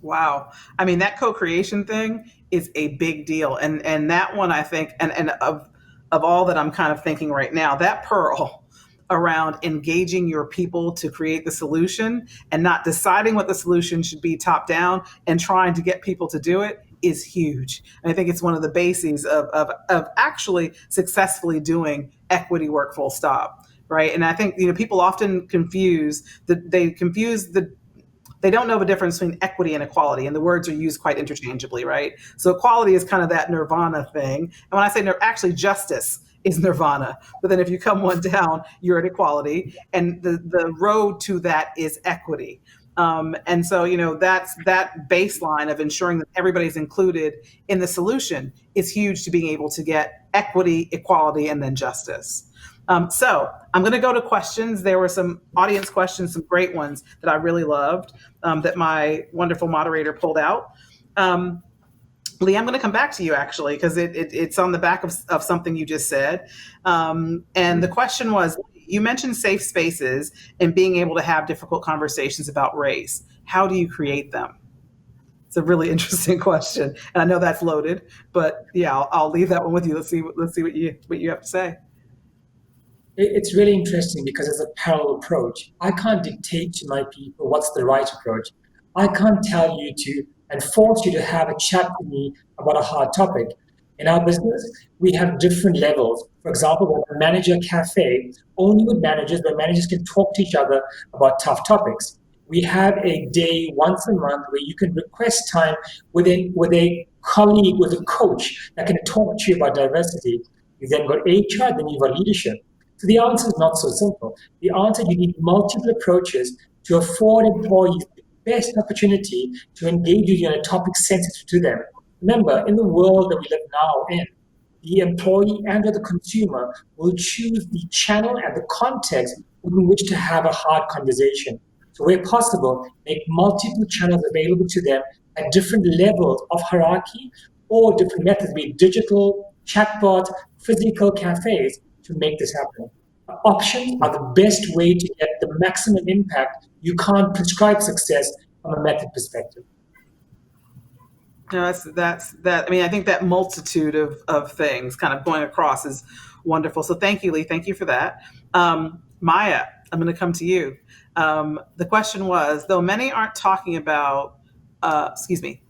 Speaker 1: Wow. I mean, that co-creation thing is a big deal. And that one, I think, and of all that I'm kind of thinking right now, that pearl around engaging your people to create the solution and not deciding what the solution should be top down and trying to get people to do it is huge. And I think it's one of the bases of actually successfully doing equity work full stop. Right. And I think, people often they don't know the difference between equity and equality, and the words are used quite interchangeably, right? So equality is kind of that nirvana thing. And when I say actually justice is nirvana, but then if you come one down, you're at equality. And the road to that is equity. And so, that's that baseline of ensuring that everybody's included in the solution is huge to being able to get equity, equality, and then justice. So I'm going to go to questions. There were some audience questions, some great ones that I really loved that my wonderful moderator pulled out. Lee, I'm going to come back to you actually, because it's on the back of something you just said. And the question was, you mentioned safe spaces and being able to have difficult conversations about race. How do you create them? It's a really interesting question. And I know that's loaded, but yeah, I'll leave that one with you. Let's see what you have to say.
Speaker 4: It's really interesting because it's a parallel approach. I can't dictate to my people what's the right approach. I can't tell you to and force you to have a chat with me about a hard topic. In our business, we have different levels. For example, we have a manager cafe only with managers where managers can talk to each other about tough topics. We have a day once a month where you can request time with a colleague, with a coach that can talk to you about diversity. You've then got HR, then you've got leadership. So the answer is not so simple. The answer, you need multiple approaches to afford employees the best opportunity to engage with you on a topic sensitive to them. Remember, in the world that we live now in, the employee and or the consumer will choose the channel and the context in which to have a hard conversation. So where possible, make multiple channels available to them at different levels of hierarchy or different methods, be it digital, chatbot, physical cafes, to make this happen. Options are the best way to get the maximum impact. You can't prescribe success from a method perspective.
Speaker 1: No, that's that. I mean, I think that multitude of things kind of going across is wonderful. So thank you, Lee. Thank you for that. Maya, I'm going to come to you. The question was, though many aren't talking about, excuse me,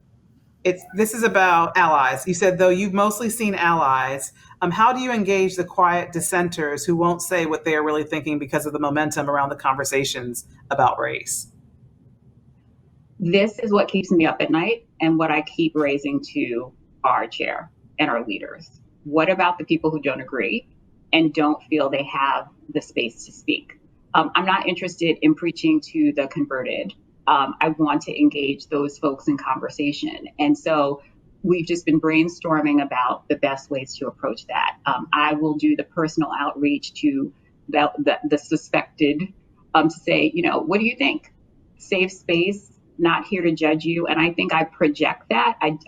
Speaker 1: this is about allies. You said, though you've mostly seen allies, how do you engage the quiet dissenters who won't say what they are really thinking because of the momentum around the conversations about race?
Speaker 3: This is what keeps me up at night and what I keep raising to our chair and our leaders. What about the people who don't agree and don't feel they have the space to speak? I'm not interested in preaching to the converted. I want to engage those folks in conversation. And so we've just been brainstorming about the best ways to approach that. I will do the personal outreach to the suspected to say, what do you think? Safe space, not here to judge you. And I think I project that. I'm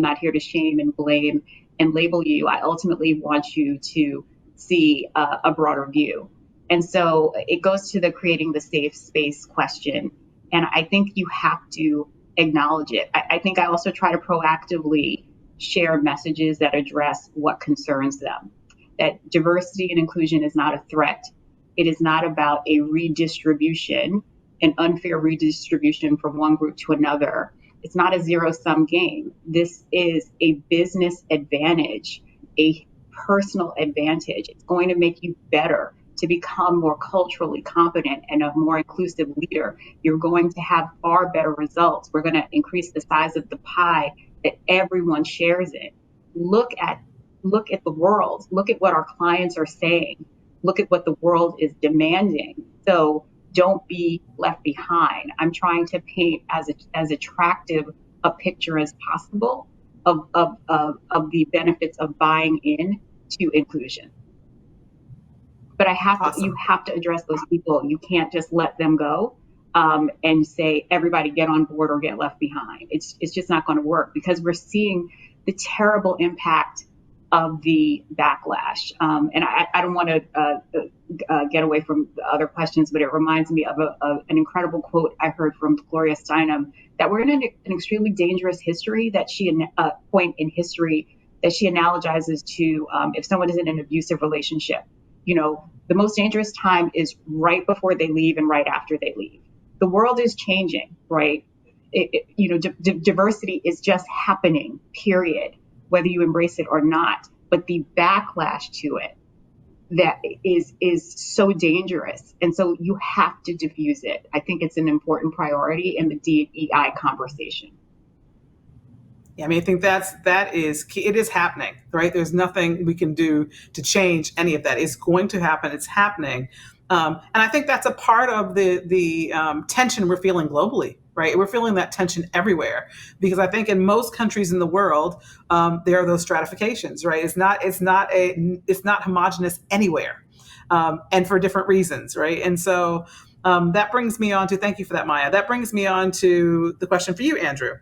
Speaker 3: not here to shame and blame and label you. I ultimately want you to see a broader view. And so it goes to the creating the safe space question. And I think you have to acknowledge it. I think I also try to proactively share messages that address what concerns them. That diversity and inclusion is not a threat. It is not about a redistribution, an unfair redistribution from one group to another. It's not a zero-sum game. This is a business advantage, a personal advantage. It's going to make you better to become more culturally competent and a more inclusive leader. You're going to have far better results. We're going to increase the size of the pie that everyone shares in. Look at the world. Look at what our clients are saying. Look at what the world is demanding. So don't be left behind. I'm trying to paint as attractive a picture as possible of the benefits of buying in to inclusion. But
Speaker 1: Awesome.
Speaker 3: You have to address those people. You can't just let them go and say, everybody get on board or get left behind. It's just not going to work because we're seeing the terrible impact of the backlash. And I don't want to get away from the other questions, but it reminds me of an incredible quote I heard from Gloria Steinem, that we're in an extremely dangerous history point in history that she analogizes to if someone is in an abusive relationship. The most dangerous time is right before they leave and right after they leave. The world is changing, right? Diversity is just happening, period, whether you embrace it or not. But the backlash to it that is so dangerous. And so you have to diffuse it. I think it's an important priority in the DEI conversation.
Speaker 1: Yeah, I mean, I think that is key. It is happening, right? There's nothing we can do to change any of that. It's going to happen. It's happening. And I think that's a part of the tension we're feeling globally, right? We're feeling that tension everywhere because I think in most countries in the world, there are those stratifications, right? It's not homogenous anywhere, and for different reasons, right? And so that brings me on to, thank you for that, Maya. That brings me on to the question for you, Andrew.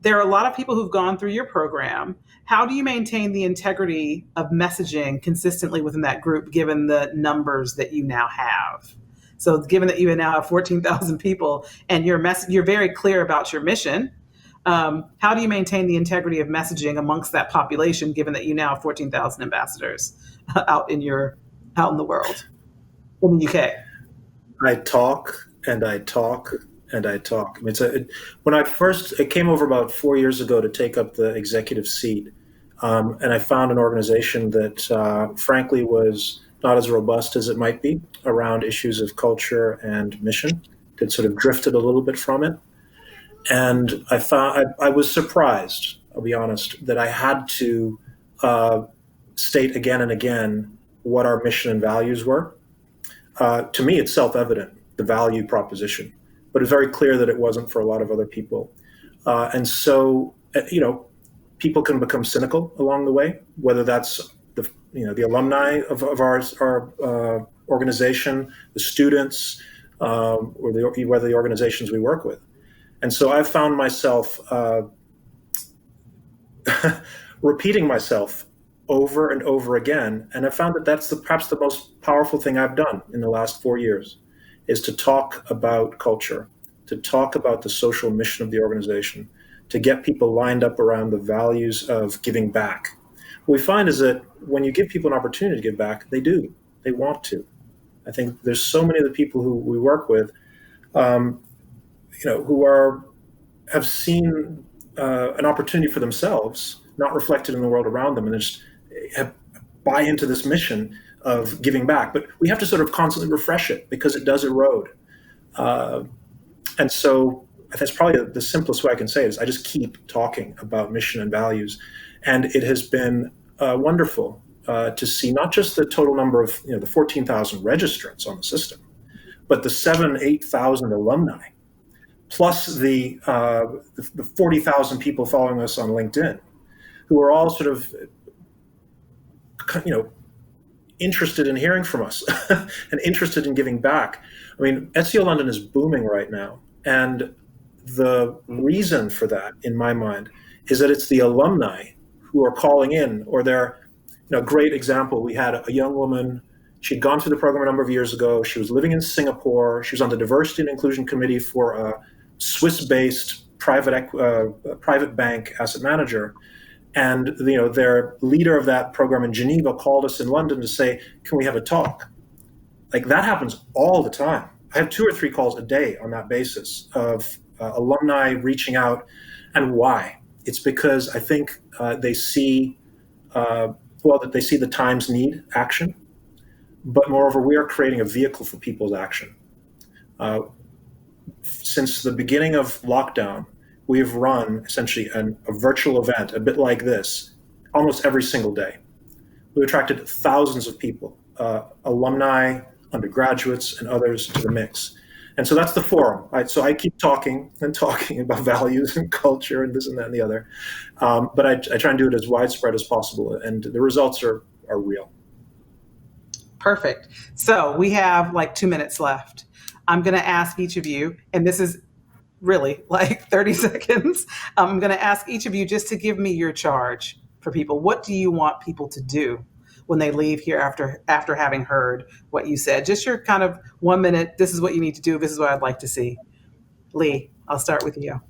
Speaker 1: There are a lot of people who've gone through your program. How do you maintain the integrity of messaging consistently within that group, given the numbers that you now have? So given that you now have 14,000 people and you're very clear about your mission, how do you maintain the integrity of messaging amongst that population, given that you now have 14,000 ambassadors out in the world, in the UK?
Speaker 2: I talk and I talk and I talk. I mean, when I came over about 4 years ago to take up the executive seat, and I found an organization that, frankly, was not as robust as it might be around issues of culture and mission. It sort of drifted a little bit from it. And I was surprised, I'll be honest, that I had to state again and again what our mission and values were. To me, it's self-evident, the value proposition, but it's very clear that it wasn't for a lot of other people. And so people can become cynical along the way, whether that's the alumni of our organization, the students, or whether the organizations we work with. And so I've found myself repeating myself over and over again, and I found that that's perhaps the most powerful thing I've done in the last 4 years, is to talk about culture, to talk about the social mission of the organization, to get people lined up around the values of giving back. What we find is that when you give people an opportunity to give back, they do. They want to. I think there's so many of the people who we work with, who have seen an opportunity for themselves, not reflected in the world around them, and just buy into this mission of giving back. But we have to sort of constantly refresh it because it does erode. And so that's probably the simplest way I can say it is I just keep talking about mission and values. And it has been wonderful to see not just the total number of, the 14,000 registrants on the system, but the 8,000 alumni, plus the 40,000 people following us on LinkedIn, who are all sort of, interested in hearing from us and interested in giving back. I mean, SEO London is booming right now. And the reason for that, in my mind, is that it's the alumni who are calling in, or they're, great example. We had a young woman, she'd gone through the program a number of years ago. She was living in Singapore. She was on the Diversity and Inclusion Committee for a Swiss-based private bank asset manager. And their leader of that program in Geneva called us in London to say, can we have a talk? Like, that happens all the time. I have 2 or 3 calls a day on that basis of alumni reaching out. And why? It's because I think they see, that they see the times need action. But moreover, we are creating a vehicle for people's action. Since the beginning of lockdown, we've run essentially a virtual event, a bit like this, almost every single day. We attracted thousands of people, alumni, undergraduates, and others to the mix. And so that's the forum. So I keep talking and talking about values and culture and this and that and the other. But I try and do it as widespread as possible. And the results are real.
Speaker 1: Perfect. So we have like 2 minutes left. I'm going to ask each of you, and this is really like 30 seconds. I'm going to ask each of you just to give me your charge for people. What do you want people to do when they leave here after having heard what you said? Just your kind of 1 minute, this is what you need to do. This is what I'd like to see. Lee, I'll start with you.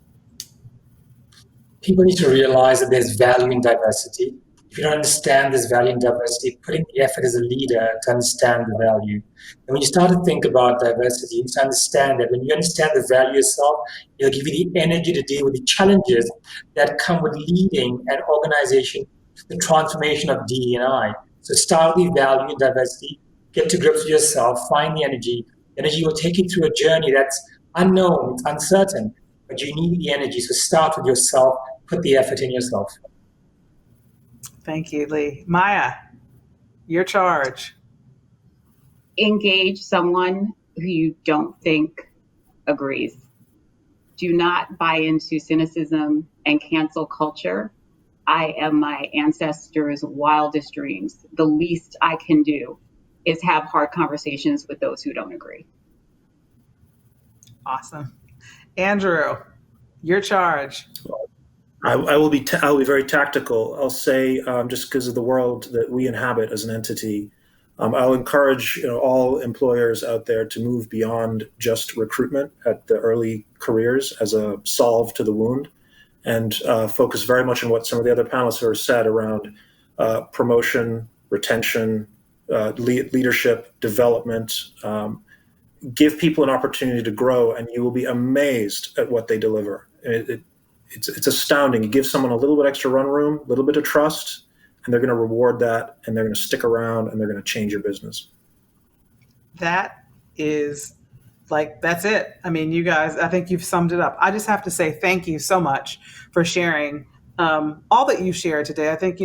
Speaker 4: People need to realize that there's value in diversity. If you don't understand this value in diversity, putting the effort as a leader to understand the value. And when you start to think about diversity, you need to understand that when you understand the value yourself, it'll give you the energy to deal with the challenges that come with leading an organization to the transformation of DE&I. So start with the value in diversity, get to grips with yourself, find the energy. The energy will take you through a journey that's unknown, it's uncertain, but you need the energy. So start with yourself, put the effort in yourself.
Speaker 1: Thank you, Lee. Maja, your charge.
Speaker 3: Engage someone who you don't think agrees. Do not buy into cynicism and cancel culture. I am my ancestors' wildest dreams. The least I can do is have hard conversations with those who don't agree.
Speaker 1: Awesome. Andrew, your charge.
Speaker 2: I will be very tactical. I'll say, just because of the world that we inhabit as an entity, I'll encourage all employers out there to move beyond just recruitment at the early careers as a solve to the wound, and focus very much on what some of the other panelists have said around promotion, retention, leadership, development. Give people an opportunity to grow, and you will be amazed at what they deliver. It's astounding. You give someone a little bit extra run room, a little bit of trust, and they're going to reward that, and they're going to stick around, and they're going to change your business.
Speaker 1: That is that's it. I mean, you guys, I think you've summed it up. I just have to say thank you so much for sharing all that you shared today. I think,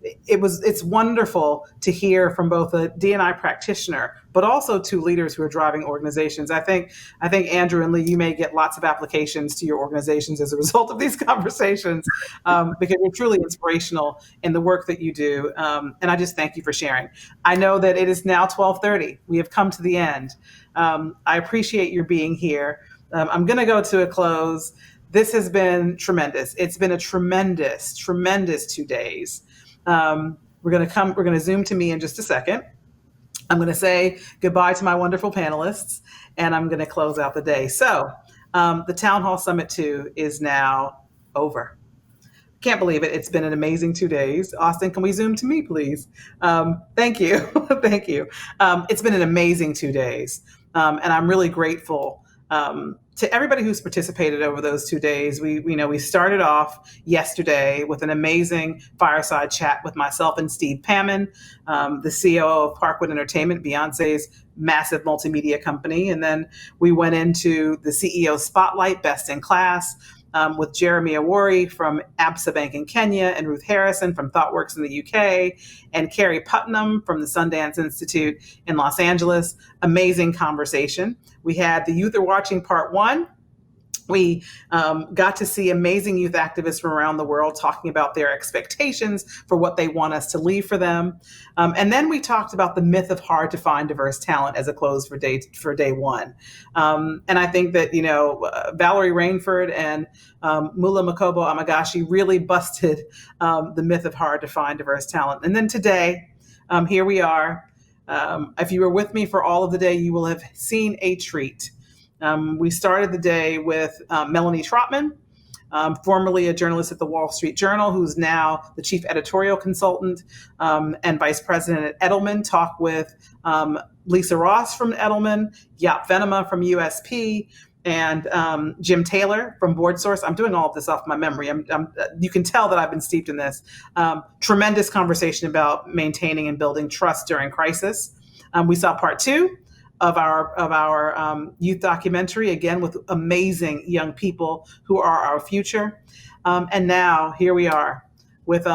Speaker 1: it's wonderful to hear from both a D&I practitioner, but also to leaders who are driving organizations. I think Andrew and Lee, you may get lots of applications to your organizations as a result of these conversations, because you're truly inspirational in the work that you do. And I just thank you for sharing. I know that it is now 12:30. We have come to the end. I appreciate your being here. I'm going to go to a close. This has been tremendous. It's been a tremendous, tremendous 2 days. We're going to Zoom to me in just a second. I'm going to say goodbye to my wonderful panelists, and I'm going to close out the day. So the Town Hall Summit 2 is now over. Can't believe it. It's been an amazing 2 days. Austin, can we Zoom to me, please? Thank you. Thank you. It's been an amazing 2 days. And I'm really grateful to everybody who's participated over those 2 days. We started off yesterday with an amazing fireside chat with myself and Steve Pammon, the COO of Parkwood Entertainment, Beyonce's massive multimedia company. And then we went into the CEO Spotlight, Best in Class, with Jeremy Awori from Absa Bank in Kenya, and Ruth Harrison from ThoughtWorks in the UK, and Carrie Putnam from the Sundance Institute in Los Angeles. Amazing conversation. We had the Youth Are Watching Part 1. We got to see amazing youth activists from around the world talking about their expectations for what they want us to leave for them. And then we talked about the myth of hard to find diverse talent as a close for day one. And I think that, Valerie Rainford and Mula Makobo Amagashi really busted the myth of hard to find diverse talent. And then today, here we are. If you were with me for all of the day, you will have seen a treat. We started the day with Melanie Trotman, formerly a journalist at the Wall Street Journal, who's now the chief editorial consultant and vice president at Edelman. Talk with Lisa Ross from Edelman, Jaap Venema from USP, and Jim Taylor from BoardSource. I'm doing all of this off my memory. You can tell that I've been steeped in this. Tremendous conversation about maintaining and building trust during crisis. We saw part 2 of our youth documentary, again with amazing young people who are our future. And now here we are with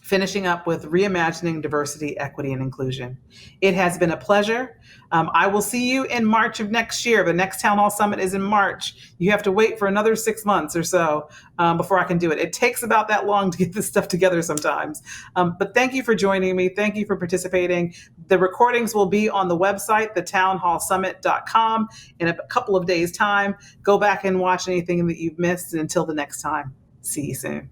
Speaker 1: finishing up with Reimagining Diversity, Equity, and Inclusion. It has been a pleasure. I will see you in March of next year. The next Town Hall Summit is in March. You have to wait for another 6 months or so before I can do it. It takes about that long to get this stuff together sometimes. But thank you for joining me. Thank you for participating. The recordings will be on the website, thetownhallsummit.com, in a couple of days' time. Go back and watch anything that you've missed. And until the next time, see you soon.